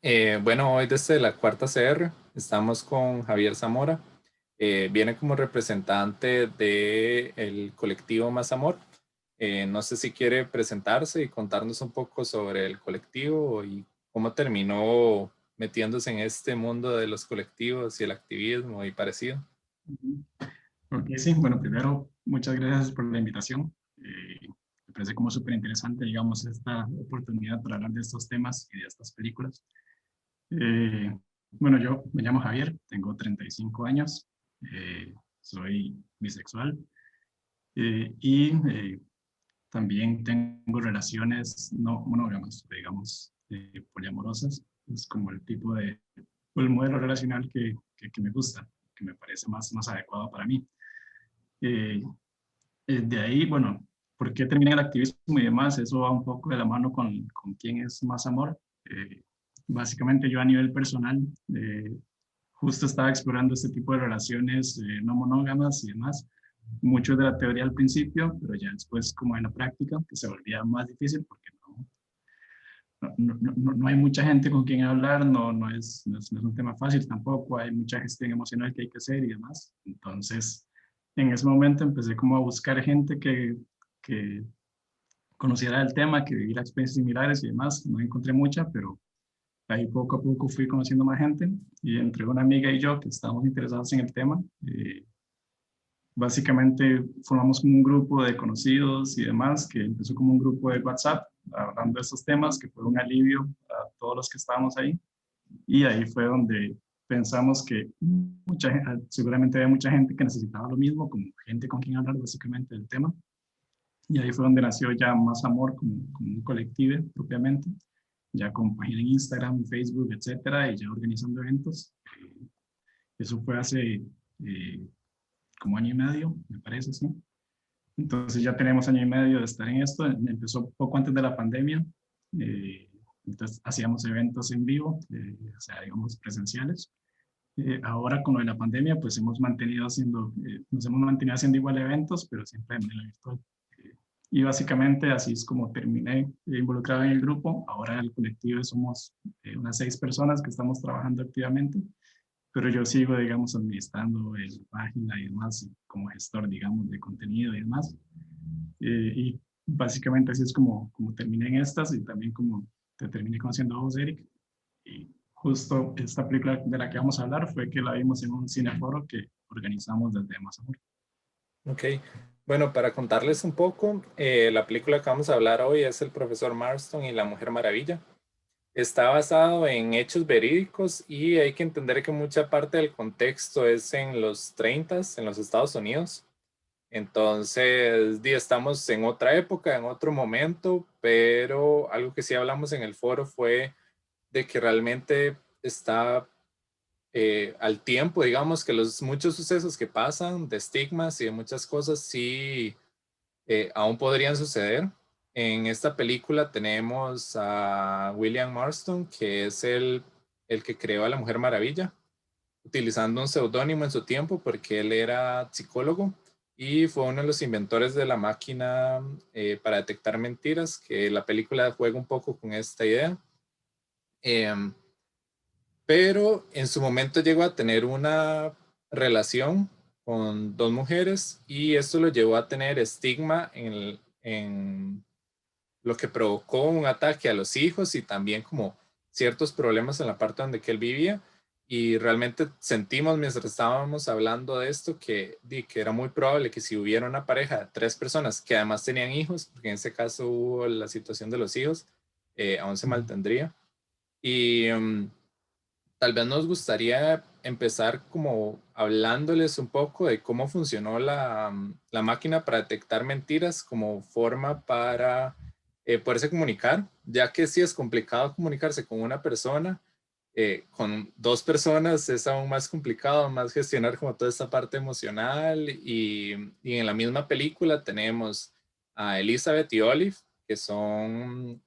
Bueno, hoy desde la cuarta CR estamos con Javier Zamora. Viene como representante del colectivo Más Amor. No sé si quiere presentarse y contarnos un poco sobre el colectivo y cómo terminó metiéndose en este mundo de los colectivos y el activismo y parecido. Ujú. Ok, sí, bueno, primero, muchas gracias por la invitación. Me parece como súper interesante, digamos, esta oportunidad para hablar de estos temas y de estas películas. Eh, bueno, yo me llamo Javier, tengo 35 años, soy bisexual y también tengo relaciones no monógamas, digamos, poliamorosas. Es como el tipo de, o el modelo relacional que me gusta, que me parece más adecuado para mí. Eh, de ahí, bueno, ¿por qué terminé el activismo y demás? Eso va un poco de la mano con quién es Más Amor. Eh, Básicamente yo a nivel personal justo estaba explorando este tipo de relaciones no monógamas y demás. Mucho de la teoría al principio, pero ya después como en la práctica, que se volvía más difícil porque no hay mucha gente con quien hablar, no es un tema fácil tampoco, hay mucha gestión emocional que hay que hacer y demás. Entonces, en ese momento empecé como a buscar gente que conociera el tema, que viviera experiencias similares y demás. No encontré mucha, pero ahí poco a poco fui conociendo más gente y entre una amiga y yo que estábamos interesados en el tema, básicamente formamos como un grupo de conocidos y demás, que empezó como un grupo de WhatsApp hablando de estos temas, que fue un alivio a todos los que estábamos ahí. Y ahí fue donde pensamos que seguramente había mucha gente que necesitaba lo mismo, como gente con quien hablar básicamente del tema. Y ahí fue donde nació ya Más Amor como un colectivo propiamente, ya con página en Instagram, Facebook, etcétera, y ya organizando eventos. Eso fue hace como año y medio, me parece, sí. Entonces ya tenemos año y medio de estar en esto. Empezó poco antes de la pandemia. eh, entonces hacíamos eventos en vivo, o sea, digamos presenciales. Ahora con lo de la pandemia, pues nos hemos mantenido haciendo igual eventos, pero siempre de manera virtual. Eh, y básicamente así es como terminé involucrado en el grupo. Ahora el colectivo somos unas 6 personas que estamos trabajando activamente, pero yo sigo, digamos, administrando la página y demás, como gestor, digamos, de contenido y demás. Y básicamente así es como terminé en estas y también como te terminé conociendo a vos, Eric. Y justo esta película de la que vamos a hablar fue que la vimos en un cineforo que organizamos desde Más Amor. Ok, bueno, para contarles un poco, la película que vamos a hablar hoy es El Profesor Marston y la Mujer Maravilla. Está basado en hechos verídicos y hay que entender que mucha parte del contexto es en los 30 en los Estados Unidos. Entonces, estamos en otra época, en otro momento, pero algo que sí hablamos en el foro fue de que realmente está al tiempo, digamos, que los muchos sucesos que pasan, de estigmas y de muchas cosas, sí aún podrían suceder. En esta película tenemos a William Marston, que es el que creó a la Mujer Maravilla, utilizando un seudónimo en su tiempo porque él era psicólogo y fue uno de los inventores de la máquina para detectar mentiras, que la película juega un poco con esta idea. Eh, pero en su momento llegó a tener una relación con dos mujeres y esto lo llevó a tener estigma en lo que provocó un ataque a los hijos y también como ciertos problemas en la parte donde que él vivía. Y realmente sentimos mientras estábamos hablando de esto que era muy probable que si hubiera una pareja de 3 personas que además tenían hijos, porque en ese caso hubo la situación de los hijos, aún se Ujú. mantendría. Y tal vez nos gustaría empezar como hablándoles un poco de cómo funcionó la máquina para detectar mentiras como forma para poderse comunicar, ya que si es complicado comunicarse con una persona, con 2 personas es aún más complicado, más gestionar como toda esta parte emocional y en la misma película tenemos a Elizabeth y Olive, que son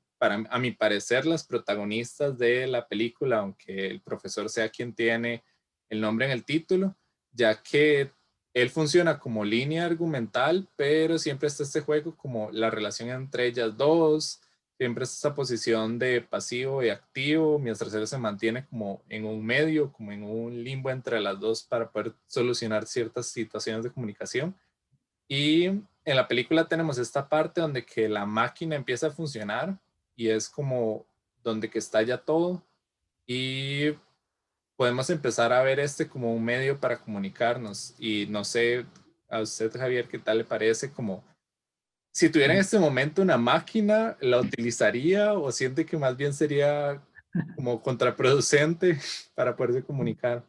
a mi parecer, las protagonistas de la película, aunque el profesor sea quien tiene el nombre en el título, ya que él funciona como línea argumental, pero siempre está este juego como la relación entre ellas dos, siempre es esa posición de pasivo y activo, mientras él se mantiene como en un medio, como en un limbo entre las dos para poder solucionar ciertas situaciones de comunicación. Y en la película tenemos esta parte donde que la máquina empieza a funcionar y es como donde que estalla todo y podemos empezar a ver este como un medio para comunicarnos. Y no sé, a usted, Javier, ¿qué tal le parece? Como si tuviera en este momento una máquina, ¿la utilizaría o siente que más bien sería como contraproducente para poderse comunicar?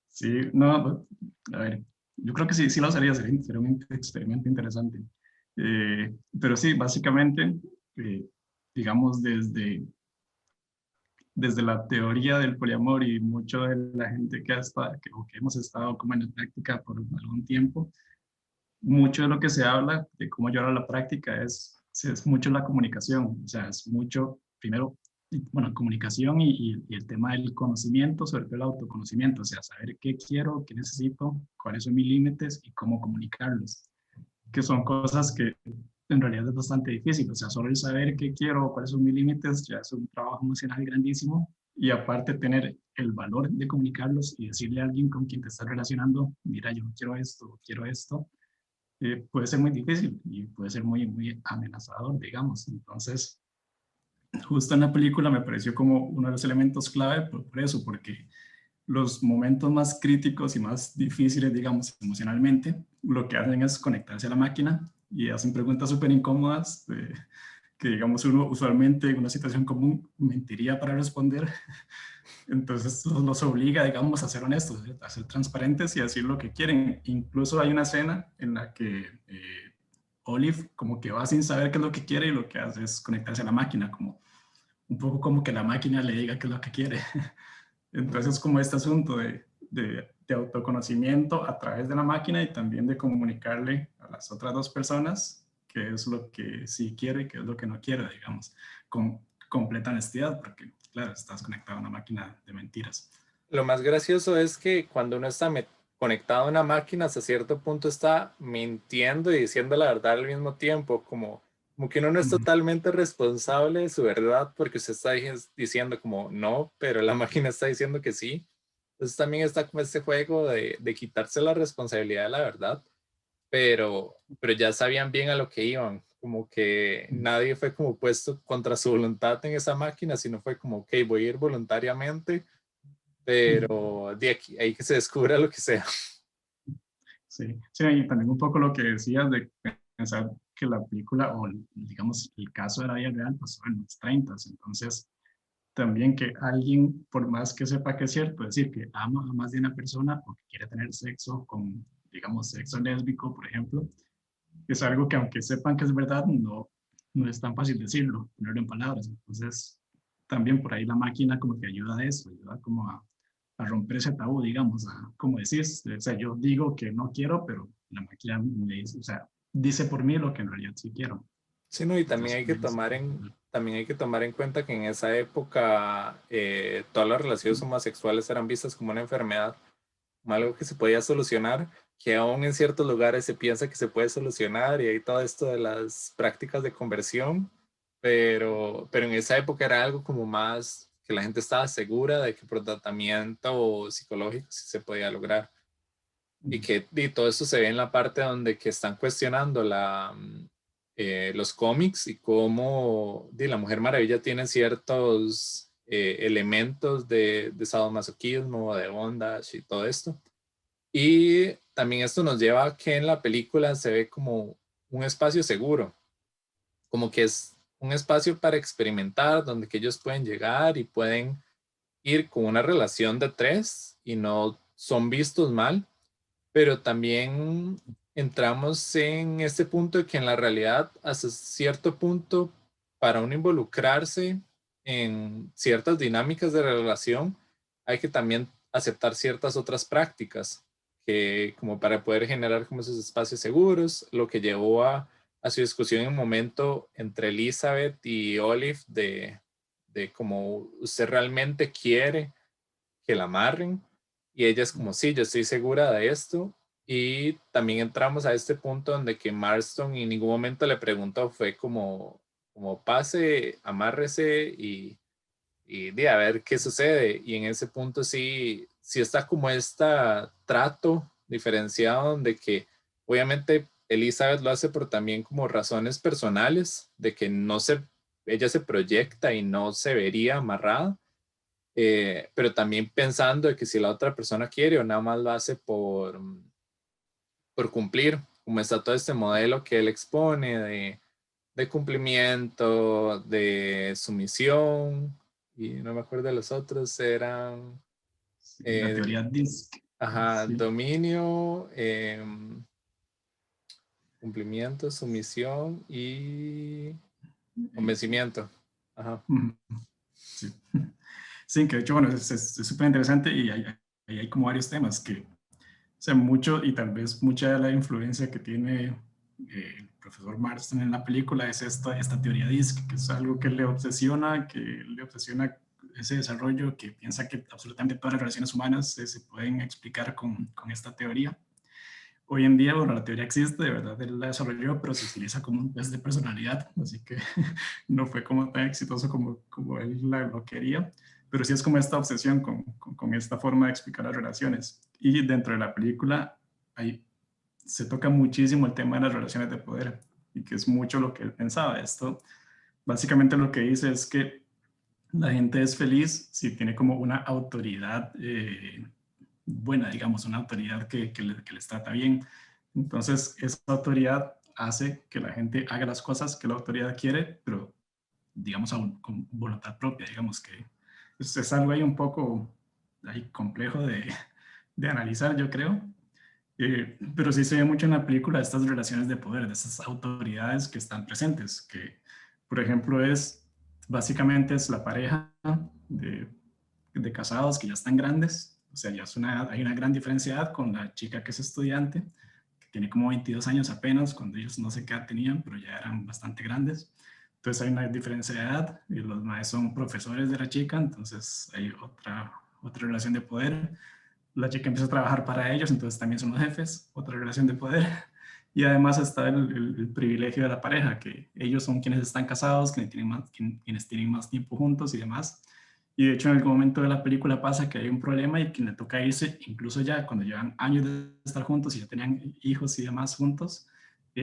Sí, no, a ver, yo creo que sí, sí lo haría, sería un experimento interesante. Pero sí, básicamente, eh, digamos, desde la teoría del poliamor y mucho de la gente o que hemos estado como en la práctica por algún tiempo, mucho de lo que se habla de cómo llevar a la práctica es mucho la comunicación, o sea, es mucho, primero, bueno, comunicación y el tema del conocimiento, sobre todo el autoconocimiento, o sea, saber qué quiero, qué necesito, cuáles son mis límites y cómo comunicarlos, que son cosas que en realidad es bastante difícil, o sea, solo el saber qué quiero, cuáles son mis límites, ya es un trabajo emocional grandísimo, y aparte tener el valor de comunicarlos y decirle a alguien con quien te estás relacionando, mira, yo no quiero esto, puede ser muy difícil y puede ser muy, muy amenazador, digamos. Entonces, justo en la película me pareció como uno de los elementos clave por eso, porque los momentos más críticos y más difíciles, digamos, emocionalmente, lo que hacen es conectarse a la máquina y hacen preguntas súper incómodas que, digamos, uno usualmente en una situación común mentiría para responder. Entonces los obliga, digamos, a ser honestos, a ser transparentes y a decir lo que quieren. Incluso hay una escena en la que Olive como que va sin saber qué es lo que quiere y lo que hace es conectarse a la máquina, como un poco como que la máquina le diga qué es lo que quiere. Entonces es como este asunto de autoconocimiento a través de la máquina y también de comunicarle a las otras dos personas qué es lo que sí quiere y qué es lo que no quiere, digamos, con completa honestidad, porque claro, estás conectado a una máquina de mentiras. Lo más gracioso es que cuando uno está conectado a una máquina, hasta cierto punto está mintiendo y diciendo la verdad al mismo tiempo, como que uno no es Mm, totalmente responsable de su verdad porque usted está diciendo como no, pero la máquina está diciendo que sí. Entonces también está como este juego de quitarse la responsabilidad de la verdad, pero ya sabían bien a lo que iban, como que mm. nadie fue como puesto contra su voluntad en esa máquina, sino fue como, ok, voy a ir voluntariamente, pero de aquí, ahí que se descubra lo que sea. Sí, sí, y también un poco lo que decías de pensar que la película, o digamos el caso de la vida real, pasó en los 30, entonces también que alguien, por más que sepa que es cierto, es decir, que ama a más de una persona o que quiere tener sexo con, digamos, sexo lésbico, por ejemplo, es algo que aunque sepan que es verdad, no es tan fácil decirlo, ponerlo en palabras. Entonces, también por ahí la máquina como que ayuda a eso, ayuda como a romper ese tabú, digamos, como decís, o sea, yo digo que no quiero, pero la máquina me dice, o sea, dice por mí lo que en realidad sí quiero. Sí, no, y también Entonces, hay que también es tomar en, importante. también hay que tomar en cuenta que en esa época todas las relaciones homosexuales eran vistas como una enfermedad, como algo que se podía solucionar, que aún en ciertos lugares se piensa que se puede solucionar y hay todo esto de las prácticas de conversión, pero en esa época era algo como más que la gente estaba segura de que por tratamiento psicológico sí se podía lograr. Y todo esto se ve en la parte donde que están cuestionando los cómics y cómo la Mujer Maravilla tiene ciertos elementos de sadomasoquismo, de bondage y todo esto. Y también esto nos lleva a que en la película se ve como un espacio seguro, como que es un espacio para experimentar, donde que ellos pueden llegar y pueden ir con una relación de tres y no son vistos mal, pero también entramos en este punto de que en la realidad, hasta cierto punto, para uno involucrarse en ciertas dinámicas de relación, hay que también aceptar ciertas otras prácticas, que como para poder generar como esos espacios seguros, lo que llevó a su discusión en un momento entre Elizabeth y Olive de cómo usted realmente quiere que la amarren y ella es como, sí, yo estoy segura de esto. Y también entramos a este punto donde que Marston en ningún momento le preguntó, fue como, como pase, amárrese y de a ver qué sucede. Y en ese punto sí, sí está como este trato diferenciado de que obviamente Elizabeth lo hace por también como razones personales, de que no se, ella se proyecta y no se vería amarrada, pero también pensando de que si la otra persona quiere o nada más lo hace por cumplir, como está todo este modelo que él expone de cumplimiento, de sumisión, y no me acuerdo de los otros, eran Sí, la teoría DISC. ajá, Sí. dominio, cumplimiento, sumisión y convencimiento. Ajá. Sí. Sí, que de hecho, bueno, es súper interesante y hay como varios temas que, o sea, mucho y tal vez mucha de la influencia que tiene el profesor Marston en la película es esta teoría DISC, que es algo que le obsesiona ese desarrollo, que piensa que absolutamente todas las relaciones humanas se pueden explicar con esta teoría. Hoy en día, bueno, la teoría existe, de verdad, él la desarrolló, pero se utiliza como un test de personalidad, así que no fue como tan exitoso como él lo quería, pero sí es como esta obsesión con esta forma de explicar las relaciones. Y dentro de la película ahí se toca muchísimo el tema de las relaciones de poder, y que es mucho lo que él pensaba. Esto básicamente lo que dice es que la gente es feliz si tiene como una autoridad buena, digamos, una autoridad que les trata bien. Entonces, esa autoridad hace que la gente haga las cosas que la autoridad quiere, pero digamos con voluntad propia, digamos que es algo ahí un poco ahí complejo de analizar, yo creo. Pero sí se ve mucho en la película estas relaciones de poder, de esas autoridades que están presentes, que por ejemplo básicamente es la pareja de, de casados que ya están grandes, o sea, ya hay una gran diferencia de edad con la chica que es estudiante, que tiene como 22 años apenas, cuando ellos no sé qué edad tenían, pero ya eran bastante grandes. Entonces hay una diferencia de edad y los maestros son profesores de la chica, entonces hay otra relación de poder. La chica empieza a trabajar para ellos, entonces también son los jefes, otra relación de poder. Y además está el privilegio de la pareja, que ellos son quienes están casados, quienes tienen más tiempo juntos y demás. Y de hecho en algún momento de la película pasa que hay un problema y quien le toca irse, incluso ya cuando llevan años de estar juntos y ya tenían hijos y demás juntos,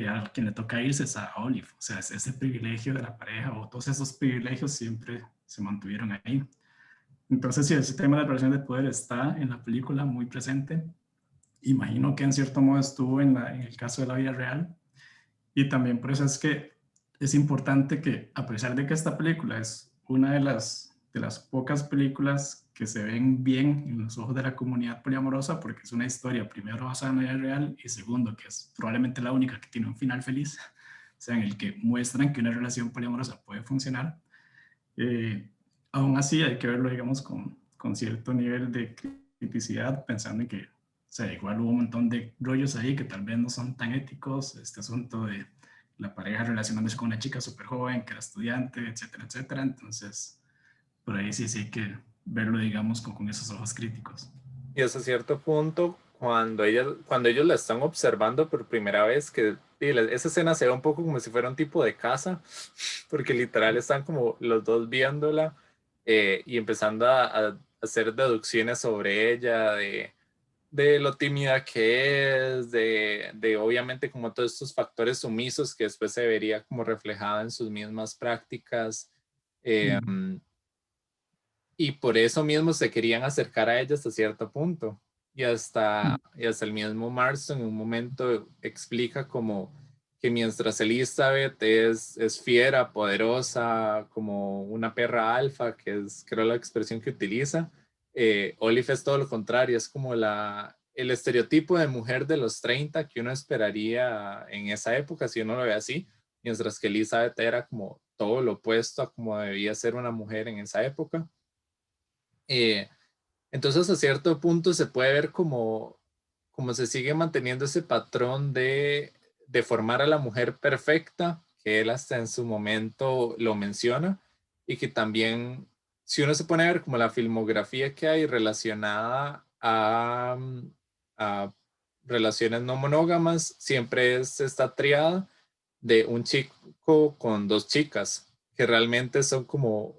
a quien le toca irse es a Olive. O sea, ese privilegio de la pareja o todos esos privilegios siempre se mantuvieron ahí. Entonces, sí, ese tema de la relación de poder está en la película muy presente. Imagino que en cierto modo estuvo en el caso de la vida real. Y también por eso es que es importante que, a pesar de que esta película es una de las pocas películas que se ven bien en los ojos de la comunidad poliamorosa, porque es una historia, primero, basada en la vida real, y segundo, que es probablemente la única que tiene un final feliz, o sea, en el que muestran que una relación poliamorosa puede funcionar. eh, Aún así hay que verlo, digamos, con cierto nivel de criticidad, pensando en que, o sea, igual hubo un montón de rollos ahí que tal vez no son tan éticos, este asunto de la pareja relacionándose con una chica súper joven, que era estudiante, etcétera, etcétera. Entonces, por ahí sí hay que verlo, digamos, con esos ojos críticos. Y hasta cierto punto, cuando ellos la están observando por primera vez, que esa escena se ve un poco como si fuera un tipo de casa, porque literal están como los dos viéndola y empezando a hacer deducciones sobre ella, de lo tímida que es, de obviamente como todos estos factores sumisos que después se vería como reflejada en sus mismas prácticas. eh, Mm, y por eso mismo se querían acercar a ella hasta cierto punto. mm, Y hasta el mismo Marston en un momento explica como que mientras Elizabeth es fiera, poderosa, como una perra alfa, que es creo la expresión que utiliza, Olive es todo lo contrario, es como el estereotipo de mujer de los 30 que uno esperaría en esa época, si uno lo ve así, mientras que Elizabeth era como todo lo opuesto a como debía ser una mujer en esa época. Eh, entonces, a cierto punto se puede ver como se sigue manteniendo ese patrón de formar a la mujer perfecta, que él hasta en su momento lo menciona, y que también, si uno se pone a ver como la filmografía que hay relacionada a relaciones no monógamas, siempre es esta triada de un chico con dos chicas, que realmente son como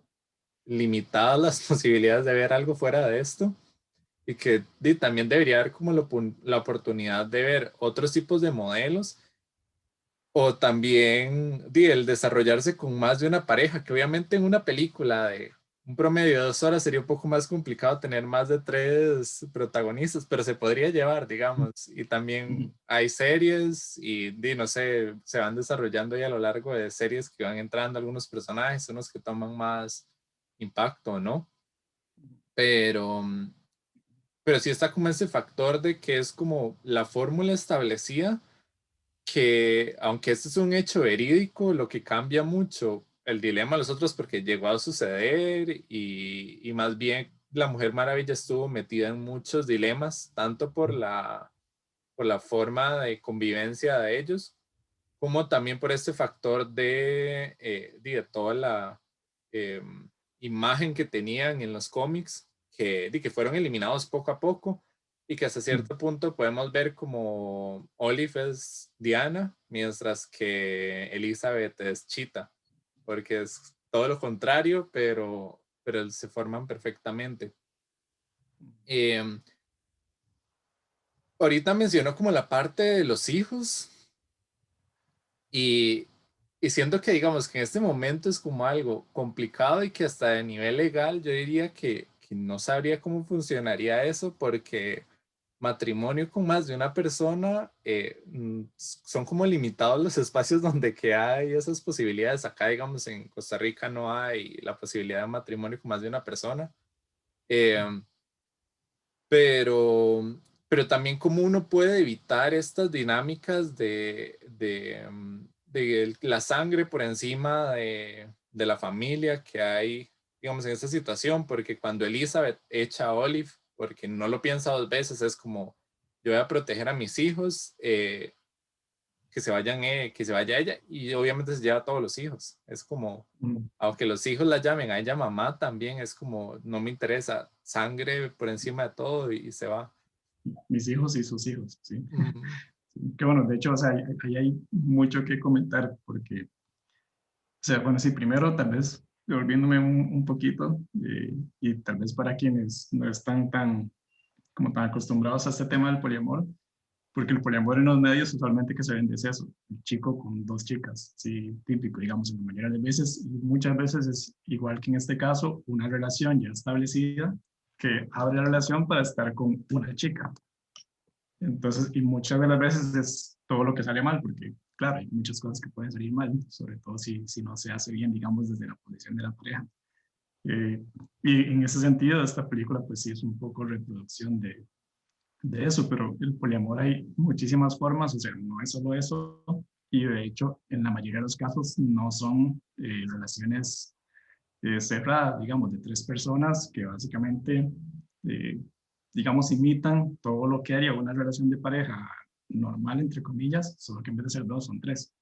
limitadas las posibilidades de ver algo fuera de esto y que también debería haber como la oportunidad de ver otros tipos de modelos o también el desarrollarse con más de una pareja, que obviamente en una película de un promedio de 2 horas sería un poco más complicado tener más de 3 protagonistas, pero se podría llevar, digamos. Y también hay series y no sé, se van desarrollando ya a lo largo de series que van entrando algunos personajes, unos que toman más impacto, ¿no? Pero, pero sí está como ese factor de que es como la fórmula establecida que aunque este es un hecho verídico, lo que cambia mucho el dilema de los otros porque llegó a suceder y más bien la Mujer Maravilla estuvo metida en muchos dilemas, tanto por la forma de convivencia de ellos, como también por este factor de toda la eh, imagen que tenían en los cómics, que fueron eliminados poco a poco y que hasta cierto punto podemos ver como Olive es Diana, mientras que Elizabeth es Cheetah, porque es todo lo contrario, pero se forman perfectamente. Eh, Ahorita mencionó como la parte de los hijos. Y, y siento que, digamos, que en este momento es como algo complicado y que hasta de nivel legal yo diría que no sabría cómo funcionaría eso porque matrimonio con más de una persona son como limitados los espacios donde que hay esas posibilidades. Acá, digamos, en Costa Rica no hay la posibilidad de matrimonio con más de una persona. Eh, pero también cómo uno puede evitar estas dinámicas de la sangre por encima de la familia que hay, digamos, en esta situación, porque cuando Elizabeth echa a Olive, porque no lo piensa dos veces, es como, yo voy a proteger a mis hijos, que se vaya ella, y obviamente se lleva a todos los hijos. Es como, aunque los hijos la llamen a ella mamá, también es como, no me interesa, sangre por encima de todo y se va. Mis hijos y sus hijos, sí. Ujú. Que bueno, de hecho, o sea, ahí hay mucho que comentar porque, o sea, bueno, sí, primero tal vez devolviéndome un poquito y tal vez para quienes no están como tan acostumbrados a este tema del poliamor, porque el poliamor en los medios usualmente que se vende es eso, el chico con dos chicas, sí, típico, digamos, en la mayoría de veces, y muchas veces es igual que en este caso, una relación ya establecida que abre la relación para estar con una chica. Entonces, y muchas de las veces es todo lo que sale mal, porque claro, hay muchas cosas que pueden salir mal, sobre todo si no se hace bien, digamos, desde la posición de la pareja. Eh, y en ese sentido, esta película pues sí es un poco reproducción de eso, pero el poliamor hay muchísimas formas, o sea, no es solo eso, y de hecho, en la mayoría de los casos no son relaciones cerradas, digamos, de tres personas que básicamente, eh, digamos, imitan todo lo que haría una relación de pareja normal, entre comillas, solo que en vez de ser dos, son tres,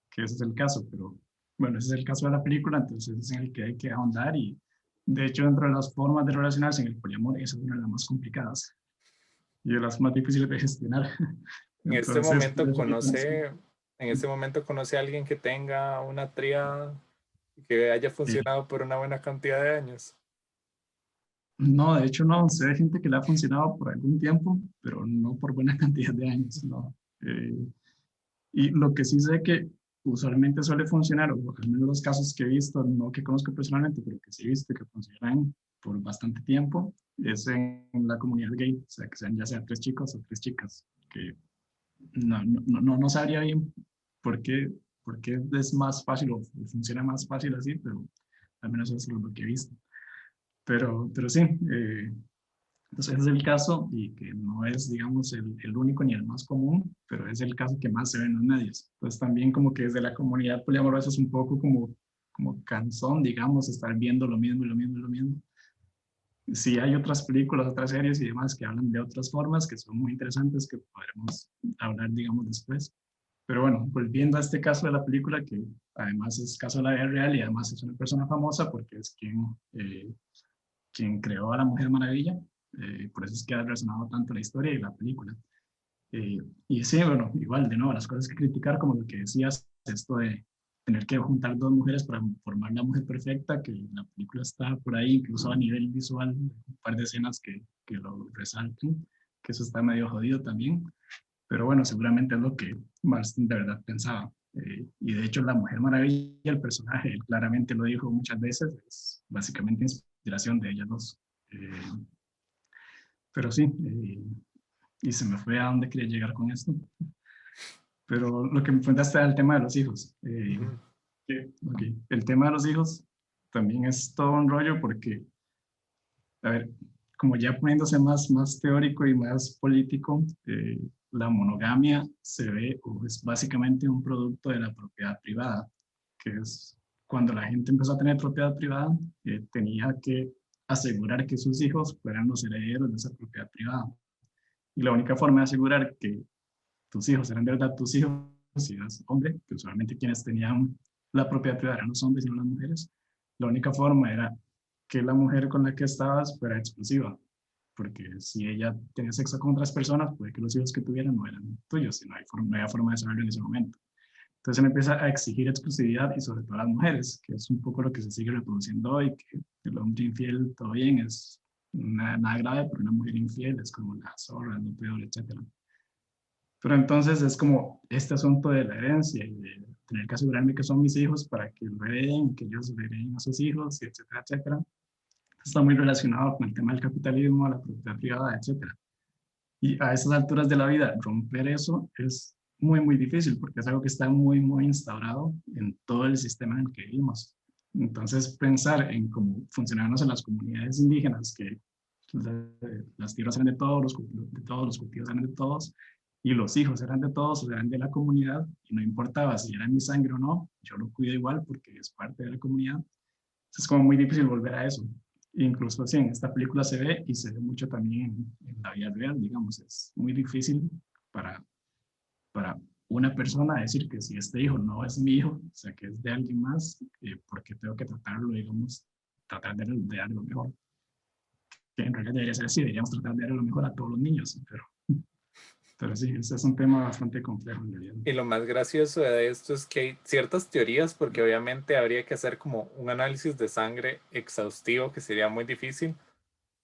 que ese es el caso, pero bueno, ese es el caso de la película, entonces es en el que hay que ahondar y de hecho, dentro de las formas de relacionarse en el poliamor, esa es una de las más complicadas y de las más difíciles de gestionar. En este Entonces, por momento eso que conoce, en este momento conoce a alguien que tenga una tríada que haya eh, funcionado por una buena cantidad de años. no, de hecho no, sé de gente que le ha funcionado por algún tiempo, pero no por buena cantidad de años, no. Y lo que sí sé que usualmente suele funcionar, o al menos los casos que he visto, no que conozco personalmente, pero que sí he visto que funcionan por bastante tiempo, es en la comunidad gay, o sea, que sean ya sea tres chicos o tres chicas, que no sabría bien por qué, por qué es más fácil o funciona más fácil así, pero al menos eso es lo que he visto. Pero sí, entonces ese es el caso y que no es, digamos, el único ni el más común, pero es el caso que más se ve en los medios. Entonces también como que desde la comunidad poliamorosa es un poco como cansón, digamos, estar viendo lo mismo y lo mismo y lo mismo. Sí hay otras películas, otras series y demás que hablan de otras formas que son muy interesantes que podremos hablar, digamos, después. Pero bueno, volviendo a este caso de la película, que además es caso de la vida real y además es una persona famosa porque es quien creó a la Mujer Maravilla, por eso es que ha resonado tanto la historia y la película. Y sí, bueno, igual, de nuevo, las cosas que criticar, como lo que decías esto de tener que juntar dos mujeres para formar la mujer perfecta, que la película está por ahí, incluso a nivel visual, un par de escenas que lo resaltan, que eso está medio jodido también. Pero bueno, seguramente es lo que Marston de verdad pensaba. Y de hecho, la Mujer Maravilla, el personaje, él claramente lo dijo muchas veces, es básicamente inspiración de ellas dos. Pero sí, y se me fue a dónde quería llegar con esto. Pero lo que me preguntaste era el tema de los hijos. Okay. El tema de los hijos también es todo un rollo porque, a ver, como ya poniéndose más teórico y más político, la monogamia se ve o es básicamente un producto de la propiedad privada, que es cuando la gente empezó a tener propiedad privada, tenía que asegurar que sus hijos fueran los herederos de esa propiedad privada. Y la única forma de asegurar que tus hijos eran de verdad tus hijos, si eras hombre, que usualmente quienes tenían la propiedad privada eran los hombres y no las mujeres, la única forma era que la mujer con la que estabas fuera exclusiva, porque si ella tenía sexo con otras personas, puede que los hijos que tuvieran no eran tuyos, y no había forma de saberlo en ese momento. Entonces él empieza a exigir exclusividad y sobre todo a las mujeres, que es un poco lo que se sigue reproduciendo hoy, que el hombre infiel, todo bien, es nada grave, pero una mujer infiel es como la zorra, lo peor, etcétera. Pero entonces es como este asunto de la herencia y de tener que asegurarme que son mis hijos para que lo hereden, que ellos hereden a sus hijos, etcétera, etcétera. Está muy relacionado con el tema del capitalismo, la propiedad privada, etcétera. Y a esas alturas de la vida, romper eso es muy difícil porque es algo que está muy instaurado en todo el sistema en el que vivimos. Entonces, pensar en cómo funcionamos en las comunidades indígenas, que las tierras eran de todos, los cultivos eran de todos, y los hijos eran de todos, eran de la comunidad, y no importaba si era mi sangre o no, yo lo cuido igual porque es parte de la comunidad. Es como muy difícil volver a eso. Incluso así en esta película se ve y se ve mucho también en la vida real, digamos, es muy difícil para, para una persona decir que si este hijo no es mi hijo, o sea, que es de alguien más, porque tengo que tratarlo, digamos, tratar de darle lo mejor. Que en realidad debería ser así, deberíamos tratar de darle lo mejor a todos los niños, pero sí, ese es un tema bastante complejo en realidad. Y lo más gracioso de esto es que hay ciertas teorías, porque obviamente habría que hacer como un análisis de sangre exhaustivo, que sería muy difícil.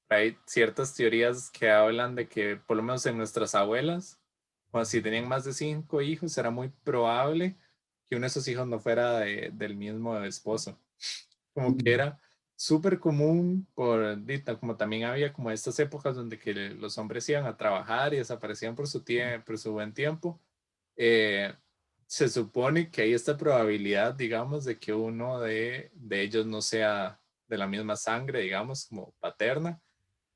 Hay ciertas teorías que hablan de que, por lo menos en nuestras abuelas, o si tenían más de 5 hijos, era muy probable que uno de esos hijos no fuera del mismo esposo. Como que era súper común, como también había como estas épocas donde que los hombres iban a trabajar y desaparecían por su tiempo, por su buen tiempo. eh, Se supone que hay esta probabilidad, digamos, de que uno de ellos no sea de la misma sangre, digamos, como paterna.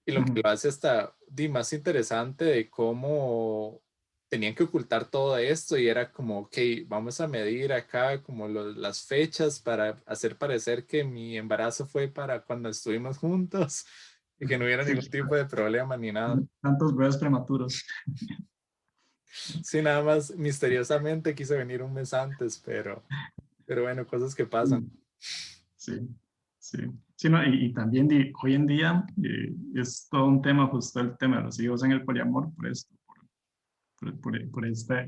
Y lo que lo hace hasta más interesante de cómo tenían que ocultar todo esto y era como, ok, vamos a medir acá como las fechas para hacer parecer que mi embarazo fue para cuando estuvimos juntos y que no hubiera Sí, ningún tipo de problema ni nada. tantos bebés prematuros. Sí, nada más misteriosamente quise venir un mes antes, pero bueno, cosas que pasan. Sí, sí. Sí, no, y también hoy en día es todo un tema, justo el tema de los hijos en el poliamor, por esto, por o sea,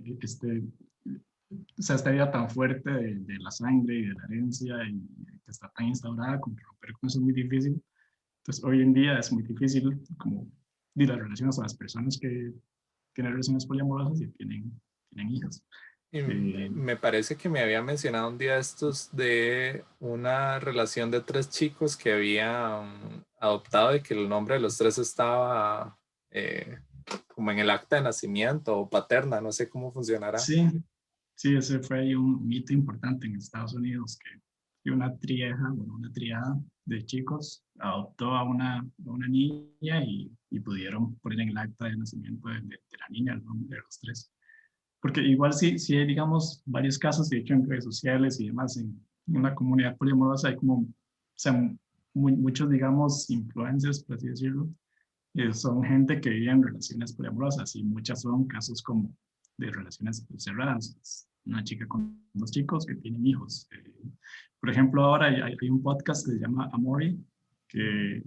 esta idea tan fuerte de la sangre y de la herencia y que está tan instaurada, como que romper con eso es muy difícil. Entonces, hoy en día es muy difícil como de las relaciones a las personas que tienen relaciones poliamorosas y tienen hijos. Y Eh, me parece que me había mencionado un día estos de una relación de 3 chicos que habían adoptado y que el nombre de los 3 estaba como en el acta de nacimiento o paterna, no sé cómo funcionará. sí, sí, ese fue ahí un hito importante en Estados Unidos, que una trieja, bueno, una triada de chicos adoptó a una niña y pudieron poner en el acta de nacimiento de la niña el nombre de los 3. Porque igual sí hay, digamos, varios casos, de hecho, en redes sociales y demás, en una comunidad poliamorosa hay como, o sea, muchos, digamos, influencers, por así decirlo, son gente que vive en relaciones poliamorosas y muchas son casos como de relaciones cerradas. Una chica con 2 chicos que tienen hijos. Por ejemplo, ahora hay un podcast que se llama Amori, que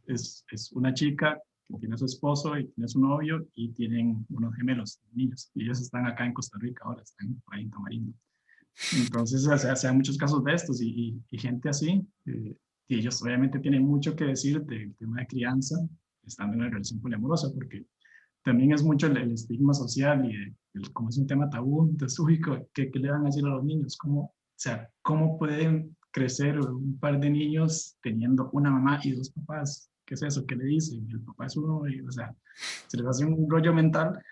es una chica que tiene a su esposo y tiene a su novio y tienen unos gemelos, niños. Y ellos están acá en Costa Rica ahora, están ahí en Tamarindo. Entonces, o sea, se dan muchos casos de estos y gente así, y ellos obviamente tienen mucho que decir del tema de crianza, estando en una relación poliamorosa, porque también es mucho el estigma social y como es un tema tabú, entonces, uy, ¿qué le van a decir a los niños? ¿Cómo, o sea, cómo pueden crecer un par de niños teniendo una mamá y dos papás? ¿Qué es eso? ¿Qué le dicen? El papá es uno, y, o sea, se les hace un rollo mental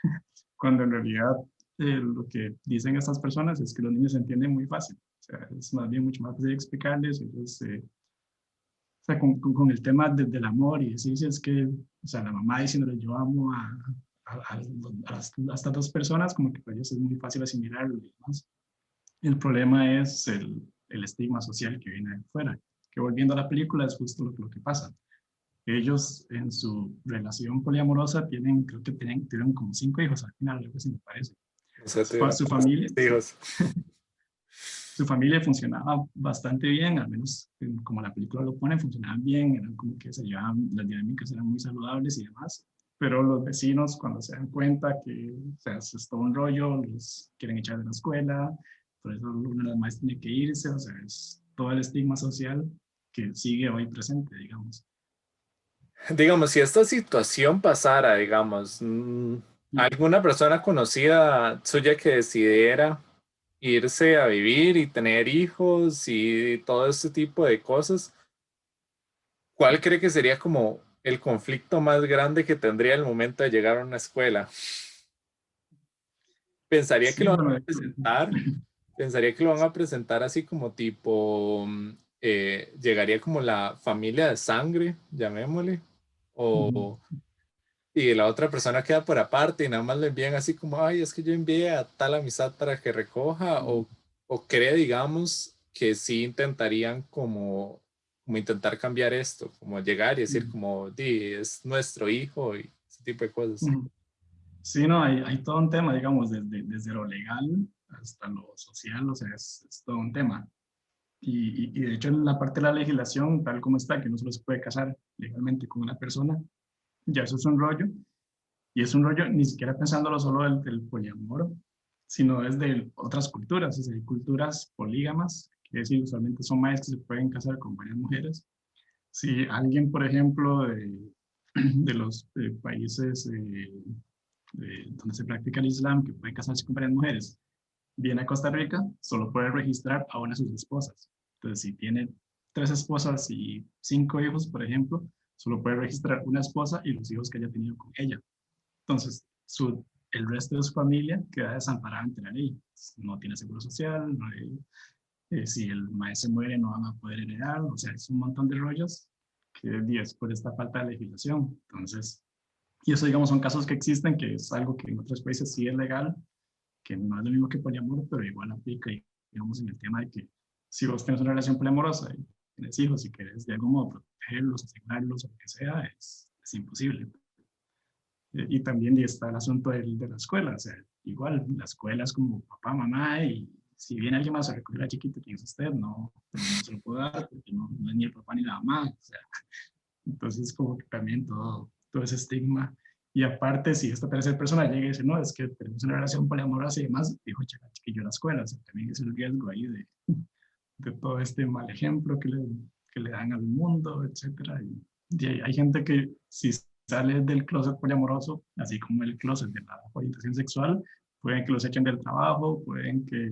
cuando en realidad lo que dicen estas personas es que los niños se entienden muy fácil. O sea, es más bien mucho más fácil explicarles. Ellos, o sea, con el tema del amor y decir si es que, o sea, la mamá diciéndole yo amo a estas dos personas, como que para ellos es muy fácil asimilarlo y demás. El problema es el estigma social que viene de fuera, que volviendo a la película es justo lo que pasa. Ellos en su relación poliamorosa tienen, creo que tienen como 5 hijos al final, algo así me parece. O sea, tuvieron Su como familia, 6 hijos. su familia funcionaba bastante bien, al menos como la película lo pone, funcionaban bien, eran como que se llevaban, las dinámicas eran muy saludables y demás, pero los vecinos cuando se dan cuenta que o sea, es todo un rollo, los quieren echar de la escuela, por eso una de las más tiene que irse, o sea, es todo el estigma social que sigue hoy presente, digamos. Digamos, si esta situación pasara, digamos, alguna persona conocida suya que decidiera irse a vivir y tener hijos y todo este tipo de cosas, ¿cuál cree que sería como el conflicto más grande que tendría el momento de llegar a una escuela? Pensaría que Sí, lo van bueno, a presentar, pensaría que lo van a presentar así como tipo, llegaría como la familia de sangre, llamémosle, o y la otra persona queda por aparte y nada más le envían así como, ay, es que yo envié a tal amistad para que recoja, o cree, digamos, que sí intentarían como intentar cambiar esto, como llegar y decir como, di, es nuestro hijo y ese tipo de cosas. sí, no, hay todo un tema, digamos, desde lo legal hasta lo social, o sea, es todo un tema. Y de hecho, en la parte de la legislación, tal como está, que no solo se puede casar legalmente con una persona, ya eso es un rollo. Y es un rollo ni siquiera pensándolo solo del poliamor, sino desde otras culturas. O sea, hay culturas polígamas, que es decir, usualmente son más que se pueden casar con varias mujeres. Si alguien, por ejemplo, de los países donde se practica el Islam, que puede casarse con varias mujeres, viene a Costa Rica, solo puede registrar a una de sus esposas. Entonces, si tiene 3 esposas y 5 hijos, por ejemplo, solo puede registrar una esposa y los hijos que haya tenido con ella. Entonces, el resto de su familia queda desamparada ante la ley. No tiene seguro social, no hay, si el maestro se muere no van a poder heredar, o sea, es un montón de rollos que es por esta falta de legislación. Entonces, y eso, digamos, son casos que existen, que es algo que en otros países sí es legal, que no es lo mismo que poliamor, pero igual aplica, digamos, en el tema de que si vos tenés una relación poliamorosa y tienes hijos y querés de algún modo protegerlos, asignarlos o lo que sea, es imposible. Y también está el asunto de la escuela, o sea, igual la escuela es como papá, mamá, y si viene alguien más a recoger a chiquito, ¿quién es usted? No, no se lo puedo dar porque no es ni el papá ni la mamá, o sea, entonces como que también todo ese estigma. Y aparte, si esta tercera persona llega y dice, no, es que tenemos una relación poliamorosa y demás, dijo, chiquillo, la escuela, o sea, también es el riesgo ahí de todo este mal ejemplo que le dan al mundo, etcétera. Y hay gente que si sale del closet poliamoroso, así como el closet de la orientación sexual, pueden que los echen del trabajo, pueden que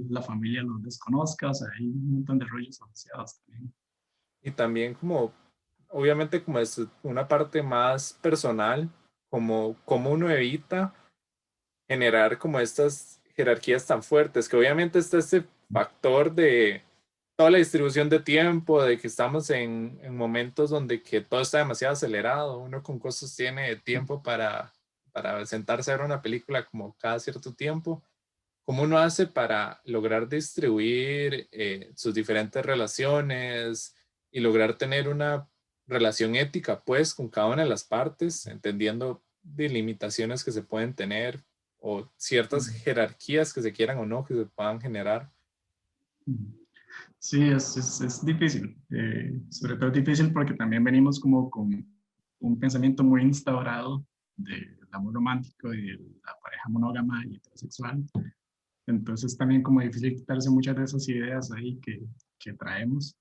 la familia los desconozca, o sea, hay un montón de rollos asociados también. Y también como, obviamente como es una parte más personal, como uno evita generar como estas jerarquías tan fuertes, que obviamente está este factor de toda la distribución de tiempo, de que estamos en momentos donde que todo está demasiado acelerado, uno con cosas tiene tiempo para sentarse a ver una película como cada cierto tiempo. ¿Cómo uno hace para lograr distribuir sus diferentes relaciones y lograr tener una relación ética, pues, con cada una de las partes, entendiendo de limitaciones que se pueden tener o ciertas jerarquías que se quieran o no que se puedan generar? Sí, es difícil. Sobre todo es difícil porque también venimos como con un pensamiento muy instaurado del amor romántico y de la pareja monógama y heterosexual. Entonces también como difícil quitarse muchas de esas ideas ahí que traemos.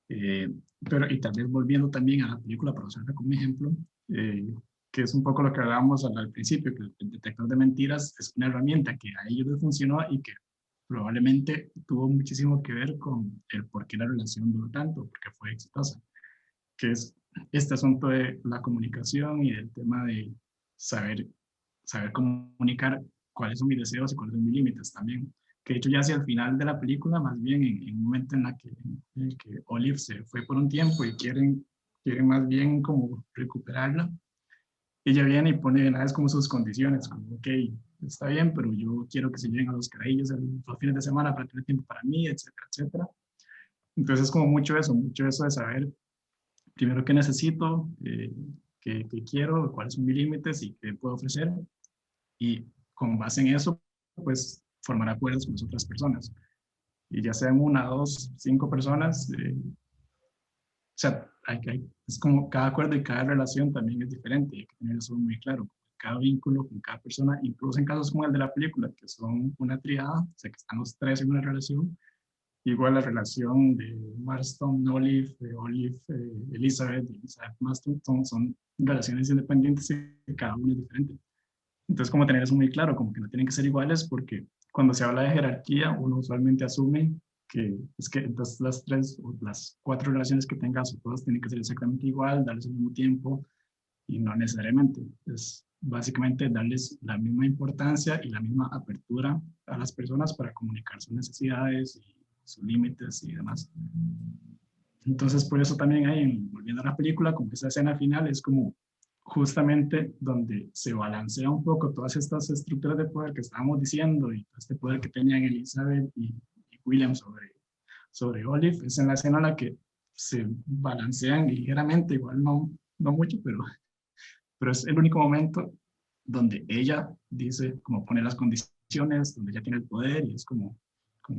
Eh, pero, y tal vez volviendo también a la película, para usarla como ejemplo, eh, que es un poco lo que hablábamos al principio, que el detector de mentiras es una herramienta que a ellos les funcionó y que probablemente tuvo muchísimo que ver con el por qué la relación duró tanto, porque fue exitosa, que es este asunto de la comunicación y del tema de saber, saber comunicar cuáles son mis deseos y cuáles son mis límites también. Que de hecho ya hacia el final de la película, más bien en un momento en el que Olive se fue por un tiempo y quieren más bien como recuperarla, ella viene y pone de una vez como sus condiciones, como, ok, está bien, pero yo quiero que se lleguen a los carajillos los fines de semana para tener tiempo para mí, etcétera, etcétera. Entonces es como mucho eso de saber primero qué necesito, qué quiero, cuáles son mis límites y qué puedo ofrecer. Y con base en eso, pues formar acuerdos con las otras personas. Y ya sean una, dos, cinco personas, o sea, es como cada acuerdo y cada relación también es diferente, hay que tener eso muy claro. Cada vínculo con cada persona, incluso en casos como el de la película, que son una triada, o sea, que están los tres en una relación, igual la relación de Marston, Olive, Olive, Elizabeth Marston, son relaciones independientes y cada una es diferente. Entonces, como tener eso muy claro, como que no tienen que ser iguales, porque cuando se habla de jerarquía, uno usualmente asume que es que entonces las tres o las cuatro relaciones que tengas, o todas tienen que ser exactamente igual, darles el mismo tiempo, y no necesariamente. Es básicamente darles la misma importancia y la misma apertura a las personas para comunicar sus necesidades y sus límites y demás. Entonces, por eso también ahí, volviendo a la película, como esa escena final es como justamente donde se balancea un poco todas estas estructuras de poder que estábamos diciendo y este poder que tenían Elizabeth y William sobre Olive, es en la escena en la que se balancean ligeramente, igual no mucho, pero es el único momento donde ella dice, como pone las condiciones, donde ella tiene el poder y es como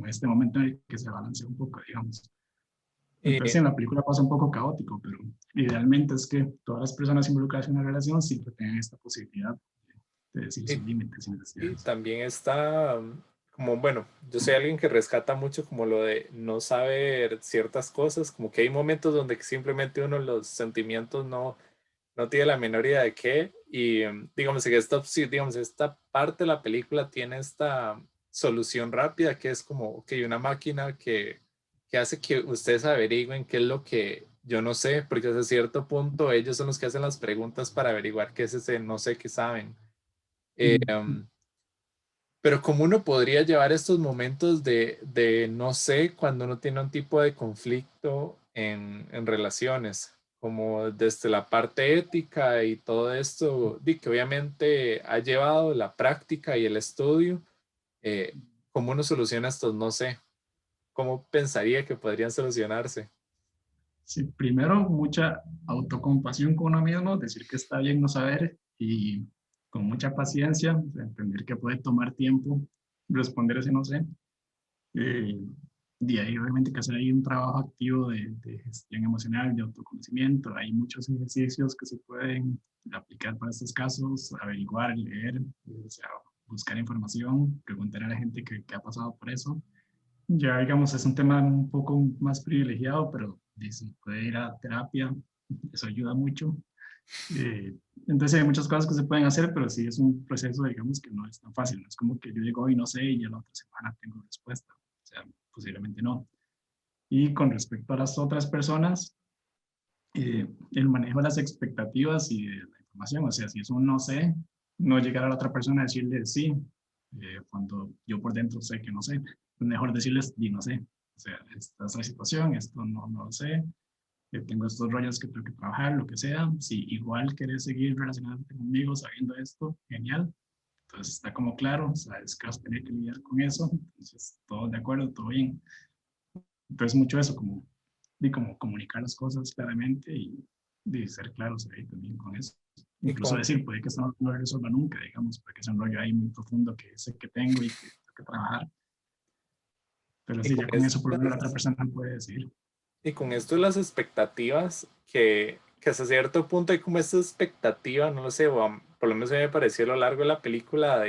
este momento en el que se balancea un poco, digamos. Entonces, sí, Eh, en la película pasa un poco caótico, pero idealmente es que todas las personas involucradas en una relación siempre tengan esta posibilidad de decir y, sus límites y y necesidades. también está como, bueno, yo soy alguien que rescata mucho como lo de no saber ciertas cosas, como que hay momentos donde simplemente uno los sentimientos no tiene la menor idea de qué. Y digamos que sí, digamos, esta parte de la película tiene esta solución rápida que es como que hay una máquina que hace que ustedes averigüen qué es lo que yo no sé, porque hasta cierto punto ellos son los que hacen las preguntas para averiguar qué es ese no sé qué saben. Mm. Pero cómo uno podría llevar estos momentos de no sé cuando uno tiene un tipo de conflicto en relaciones, como desde la parte ética y todo esto, que obviamente ha llevado la práctica y el estudio, eh, cómo uno soluciona estos no sé, cómo pensaría que podrían solucionarse. Sí, primero, mucha autocompasión con uno mismo, decir que está bien no saber y con mucha paciencia, o sea, entender que puede tomar tiempo responder ese no sé. Eh, de ahí obviamente que hacer ahí un trabajo activo de gestión emocional, de autoconocimiento. Hay muchos ejercicios que se pueden aplicar para estos casos, averiguar, leer, o sea, buscar información, preguntar a la gente que ha pasado por eso. Ya digamos, es un tema un poco más privilegiado, pero se puede ir a terapia, eso ayuda mucho. Eh, entonces hay muchas cosas que se pueden hacer, pero sí es un proceso, digamos, que no es tan fácil. No es como que yo digo hoy no sé y ya la otra semana tengo respuesta. O sea, posiblemente no. Y con respecto a las otras personas, el manejo de las expectativas y de la información, o sea, si es un no sé, no llegar a la otra persona a decirle sí, cuando yo por dentro sé que no sé. Es mejor decirles di no sé. O sea, esta es la situación, esto no lo sé, tengo estos rollos que tengo que trabajar, lo que sea. Si igual querés seguir relacionándote conmigo sabiendo esto, genial. Entonces está como claro, sabes que vas a tener que lidiar con eso. Entonces, todo de acuerdo, todo bien. Entonces, mucho eso, como comunicar las cosas claramente y ser claros ahí también con eso. Y Incluso con, decir, puede que esto no lo resuelva nunca, digamos, porque es un rollo ahí muy profundo que sé que tengo y que tengo que trabajar. Pero y sí, con ya con eso por lo menos la otra estas persona puede decir. Y con esto de las expectativas, que hasta cierto punto hay como esta expectativa, no lo sé, por lo menos a mí me pareció a lo largo de la película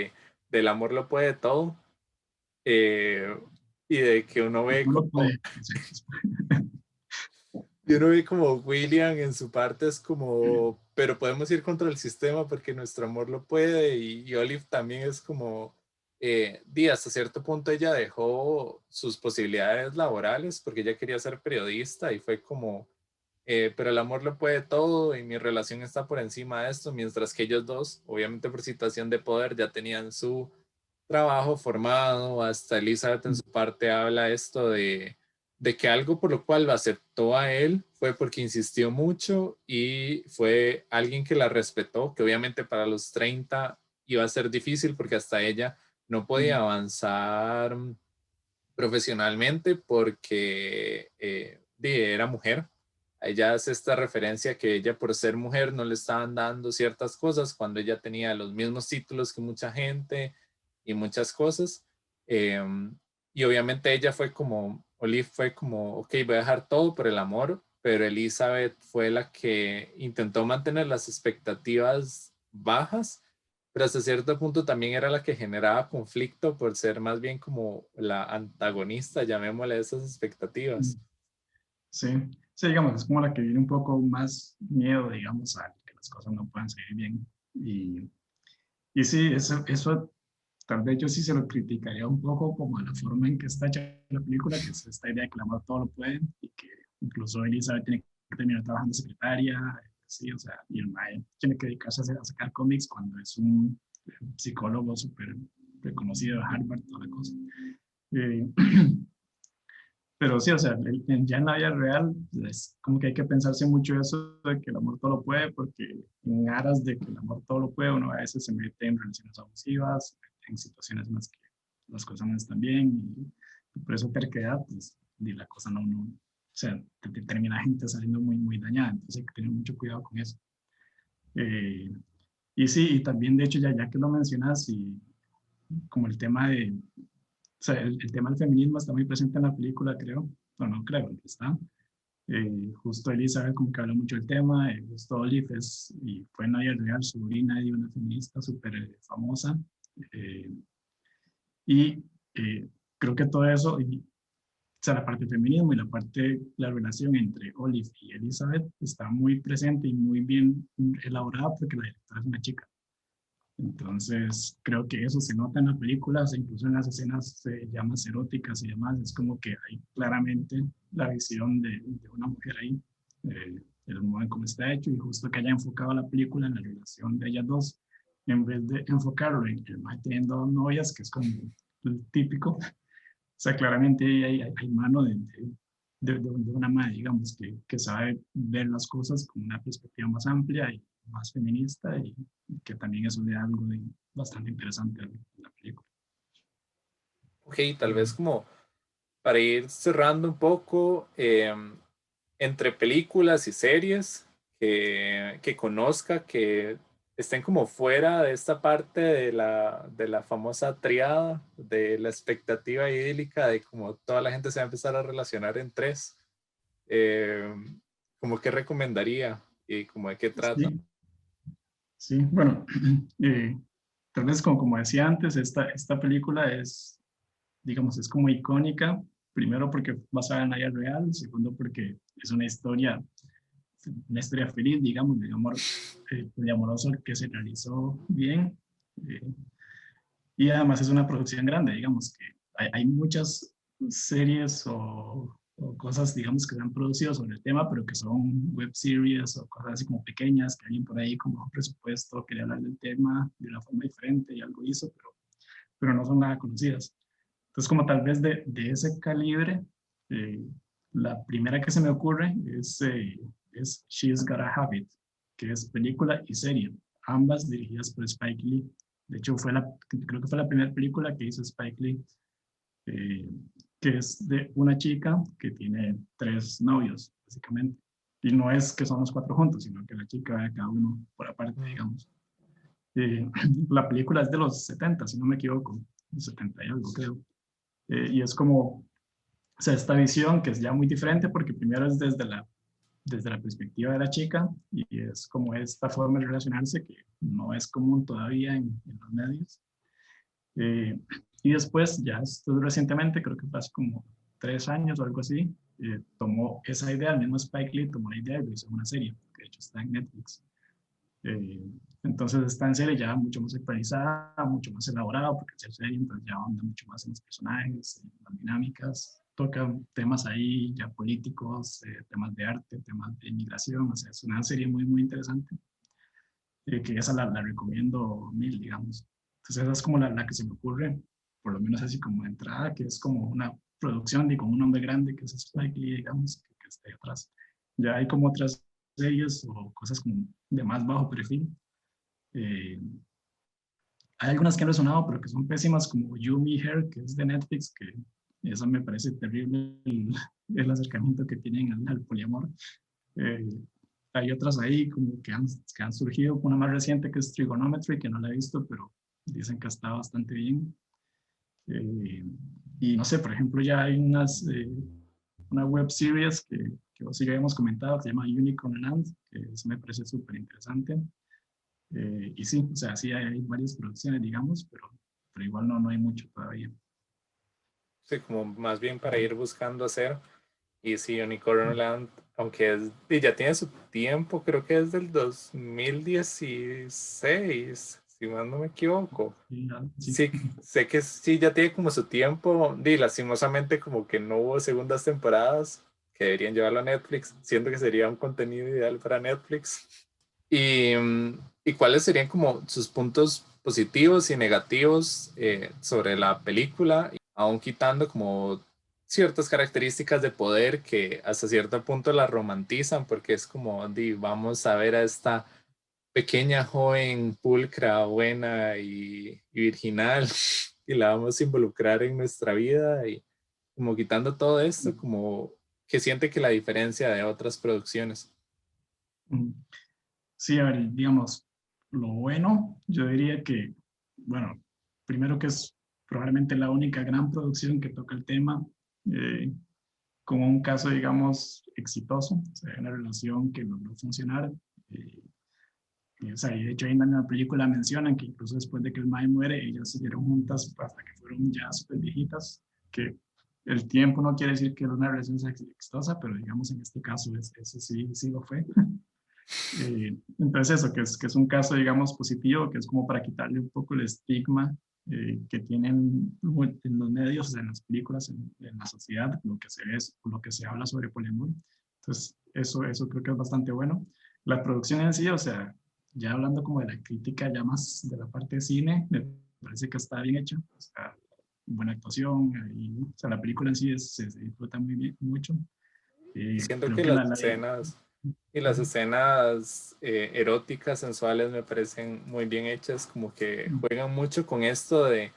del amor lo puede todo, eh, y de que uno ve No lo como, puede. y uno ve como William en su parte es como, pero podemos ir contra el sistema porque nuestro amor lo puede, y Olive también es como, hasta cierto punto ella dejó sus posibilidades laborales porque ella quería ser periodista y fue como, pero el amor lo puede todo y mi relación está por encima de esto, mientras que ellos dos, obviamente por situación de poder, ya tenían su trabajo formado. Hasta Elizabeth en su parte habla esto de que algo por lo cual lo aceptó a él fue porque insistió mucho y fue alguien que la respetó, que obviamente para los 30 iba a ser difícil porque hasta ella no podía avanzar profesionalmente porque era mujer. Ella hace esta referencia que ella por ser mujer no le estaban dando ciertas cosas cuando ella tenía los mismos títulos que mucha gente y muchas cosas. Eh, y obviamente ella fue como, Olive fue como, ok, voy a dejar todo por el amor, pero Elizabeth fue la que intentó mantener las expectativas bajas, pero hasta cierto punto también era la que generaba conflicto por ser más bien como la antagonista, llamémosle, de esas expectativas. Sí, sí, digamos, es como la que viene un poco más miedo, digamos, a que las cosas no puedan salir bien. Y sí, eso tal vez yo sí se lo criticaría un poco como la forma en que está hecha la película, que es esta idea de que el amor todo lo puede y que incluso Elizabeth tiene que terminar trabajando de secretaria, sí, o sea, y el mae tiene que dedicarse a sacar cómics cuando es un psicólogo súper reconocido de Harvard, toda la cosa. Eh, pero sí, o sea, ya en la vida real es como que hay que pensarse mucho eso de que el amor todo lo puede, porque en aras de que el amor todo lo puede, uno a veces se mete en relaciones abusivas, se mete en situaciones en las que las cosas no están bien, y por eso terquedad, pues, y la cosa no, o sea, termina gente saliendo muy, muy dañada, entonces hay que tener mucho cuidado con eso. Eh, y sí, y también de hecho, ya que lo mencionas, y como el tema de, o sea, el tema del feminismo está muy presente en la película, creo, o no creo, está. Justo Elizabeth como que habla mucho del tema, justo Olive es, y fue en la vida real, sobrina de una feminista súper famosa, eh, y creo que todo eso, o sea, la parte del feminismo y la parte, la relación entre Olive y Elizabeth está muy presente y muy bien elaborada porque la directora es una chica. Entonces, creo que eso se nota en la película, o sea, incluso en las escenas llamas eróticas y demás, es como que hay claramente la visión de una mujer ahí, el modo en cómo está hecho, y justo que haya enfocado la película en la relación de ellas dos, en vez de enfocarlo en el mae teniendo dos novias, que es como el típico, o sea, claramente hay mano de una madre, digamos, que sabe ver las cosas con una perspectiva más amplia y más feminista, y que también eso le da algo de bastante interesante a la película. Ok, tal vez como para ir cerrando un poco, entre películas y series que conozca, que estén como fuera de esta parte de la famosa triada, de la expectativa idílica de como toda la gente se va a empezar a relacionar en tres, eh, como que recomendaría y como de qué trata. Sí, sí, bueno, eh, tal vez como decía antes, esta película es, digamos, es como icónica, primero porque basada en la vida real, segundo porque es una historia feliz, digamos, de amoroso que se realizó bien. eh, y además es una producción grande, digamos, que hay muchas series o cosas, digamos, que se han producido sobre el tema, pero que son web series o cosas así como pequeñas, que alguien por ahí con bajo presupuesto quería hablar del tema de una forma diferente y algo hizo, pero no son nada conocidas. Entonces, como tal vez de ese calibre, eh, la primera que se me ocurre es She's Gotta Have It, que es película y serie, ambas dirigidas por Spike Lee. De hecho, creo que fue la primera película que hizo Spike Lee, eh, que es de una chica que tiene tres novios, básicamente. Y no es que son los cuatro juntos, sino que la chica ve a cada uno por aparte, Mm. digamos. Eh, la película es de los 70, si no me equivoco, de 70 y algo, creo. Y es como, o sea, esta visión que es ya muy diferente porque primero es desde la perspectiva de la chica y es como esta forma de relacionarse que no es común todavía en los medios. Eh, y después, ya esto recientemente, creo que fue hace como 3 años o algo así, tomó esa idea, el mismo Spike Lee tomó la idea y lo hizo en una serie, que de hecho está en Netflix. Eh, entonces está en serie ya mucho más actualizada, mucho más elaborada, porque es serie, entonces ya anda mucho más en los personajes, en las dinámicas, toca temas ahí ya políticos, temas de arte, temas de inmigración, o sea, es una serie muy, muy interesante, que esa la recomiendo mil, digamos. Entonces esa es como la que se me ocurre, por lo menos así como de entrada, que es como una producción y con un nombre grande, que es Spike Lee, digamos, que está ahí atrás. Ya hay como otras series o cosas como de más bajo perfil. Eh, Hay algunas que han resonado, pero que son pésimas, como You, Me, Her, que es de Netflix, que eso me parece terrible, el acercamiento que tienen al poliamor. Eh, Hay otras ahí como que han surgido, una más reciente que es Trigonometry, que no la he visto, pero dicen que está bastante bien. Eh, y no sé, por ejemplo, ya hay una web series que vos sí ya hemos comentado, que se llama Unicorn Land, que eso me parece súper interesante. Y sí, o sea, sí hay varias producciones, digamos, pero igual no hay mucho todavía. Sí, como más bien para ir buscando hacer. Y sí, Unicorn Land, aunque y ya tiene su tiempo, creo que es del 2016, si mal no me equivoco. Sí, sí. Sí, sé que sí, ya tiene como su tiempo. Y lastimosamente como que no hubo segundas temporadas que deberían llevarlo a Netflix, siendo que sería un contenido ideal para Netflix. Y, y cuáles serían como sus puntos positivos y negativos sobre la película, aún quitando como ciertas características de poder que hasta cierto punto la romantizan, porque es como, vamos a ver a esta pequeña joven pulcra, buena y virginal, y la vamos a involucrar en nuestra vida, y como quitando todo esto, como que siente que la diferencia de otras producciones. Mm. Sí, a ver, digamos, lo bueno, yo diría que, bueno, primero que es probablemente la única gran producción que toca el tema, eh, como un caso, digamos, exitoso, o sea, una relación que logró funcionar. eh, o sea, y de hecho ahí en la película mencionan que incluso después de que el Mae muere, ellas siguieron juntas hasta que fueron ya súper viejitas, que el tiempo no quiere decir que una relación sea exitosa, pero digamos en este caso eso sí, sí lo fue. Entonces eso, que es un caso, digamos, positivo, que es como para quitarle un poco el estigma que tienen en los medios, o sea, en las películas, en la sociedad, lo que se ve, lo que se habla sobre poliamor. Entonces, eso creo que es bastante bueno. La producción en sí, o sea, ya hablando como de la crítica, ya más de la parte de cine, me parece que está bien hecha, o sea, buena actuación, y, o sea, la película en sí se disfruta muy bien, mucho. Siento Creo que que las escenas y las escenas eróticas, sensuales me parecen muy bien hechas, como que juegan mucho con esto de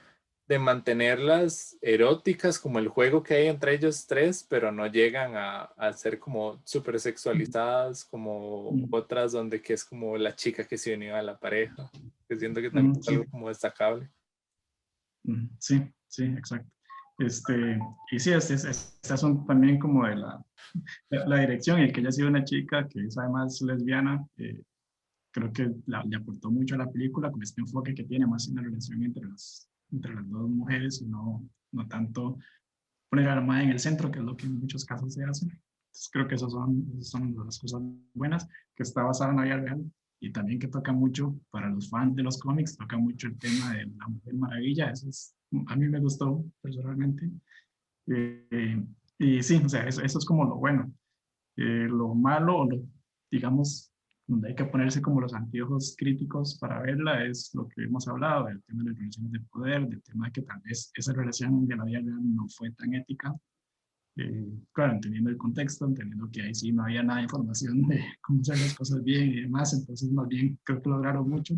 mantenerlas eróticas, como el juego que hay entre ellos tres, pero no llegan a ser como súper sexualizadas, como otras donde que es como la chica que se unió a la pareja, que siento que también es sí. algo como destacable. Sí, sí, exacto. Y sí, estas son también como de la dirección, y que ella ha sido una chica que es además lesbiana, creo que le aportó mucho a la película con este enfoque que tiene más en la relación entre las dos mujeres, y no tanto poner a la madre en el centro, que es lo que en muchos casos se hace. Entonces creo que esas son las cosas buenas, que está basada en la vida real, y también que toca mucho para los fans de los cómics, toca mucho el tema de la Mujer Maravilla. A mí me gustó personalmente. Eh, y sí, o sea, eso es como lo bueno. Lo malo, digamos, donde hay que ponerse como los anteojos críticos para verla, es lo que hemos hablado, del tema de las relaciones de poder, del tema de que tal vez esa relación de la vida real no fue tan ética. Claro, entendiendo el contexto, entendiendo que ahí sí no había nada de información de cómo hacer las cosas bien y demás, entonces más bien creo que lograron mucho.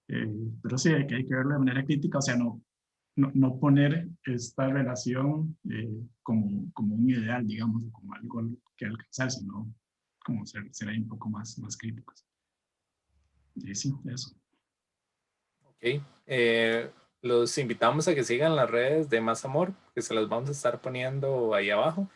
Pero sí, hay que verlo de manera crítica, o sea, no poner esta relación como un ideal, digamos, como algo que alcanzar, sino como ser ahí un poco más críticos. Y sí, eso. Ok. Los invitamos a que sigan las redes de Más Amor, que se las vamos a estar poniendo ahí abajo,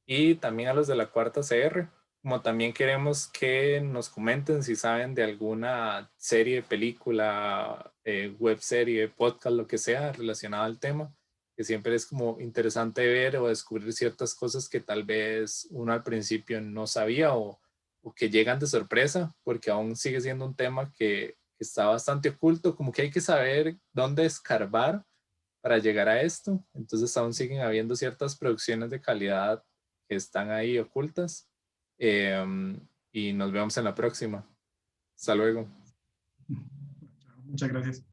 y también a los de la Cuarta CR. como también queremos que nos comenten si saben de alguna serie, película, web serie, podcast, lo que sea relacionado al tema, que siempre es como interesante ver o descubrir ciertas cosas que tal vez uno al principio no sabía o que llegan de sorpresa, porque aún sigue siendo un tema que está bastante oculto, como que hay que saber dónde escarbar para llegar a esto. Entonces aún siguen habiendo ciertas producciones de calidad que están ahí ocultas. Y nos vemos en la próxima. Hasta luego. Muchas gracias.